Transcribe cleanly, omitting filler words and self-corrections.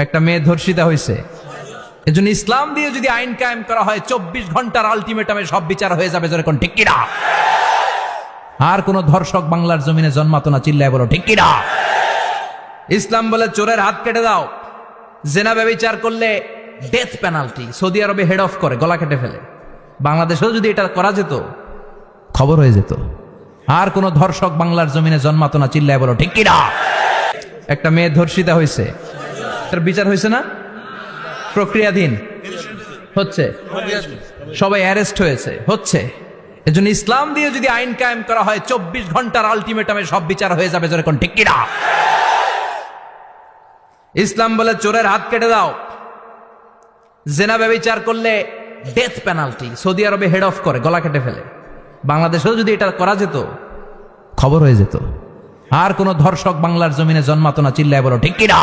একটা মেয়ে ধর্ষিতা হয়েছে, এজন্য ইসলাম দিয়ে যদি আইন কায়েম করা হয় 24 ঘন্টার আলটিমেটামে সব বিচার হয়ে যাবে, যেরকম ঠিক কিনা? আর কোন ধর্ষক বাংলার জমিনে জন্মাতো না, চিল্লায় বলো ঠিক কিনা? ইসলাম বলে চোরের হাত কেটে দাও, জেনা ব্যভিচার করলে ডেথ পেনাল্টি। সৌদি আরবে হেড অফ করে, গলা কেটে ফেলে। বাংলাদেশেও যদি এটা করা যেত, খবর হয়ে যেত। আর কোন ধর্ষক বাংলার জমিনে জন্মাতো না, চিল্লায় বলো ঠিক কিনা? একটা মেয়ে ধর্ষিতা হয়েছে, তার বিচার হয়েছে না? প্রক্রিয়াধীন হচ্ছে, সবাই অ্যারেস্ট হচ্ছে। এজন্য ইসলাম দিয়ে যদি আইন কায়েম করা হয় 24 ঘন্টার আলটিমেটামে সব বিচার হয়ে যাবে, যেরকম ঠিক কিনা? ইসলাম বলে চোরের হাত কেটে দাও, জেনা ব্যভিচার করলে ডেথ পেনাল্টি। সৌদি আরবে হেড অফ করে, গলা কেটে ফেলে। বাংলাদেশেও যদি এটা করা যেত, খবর হয়ে যেত। আর কোন ধর্ষক বাংলার জমিনে জন্মাতো না, চিল্লায় বলো ঠিক কিনা?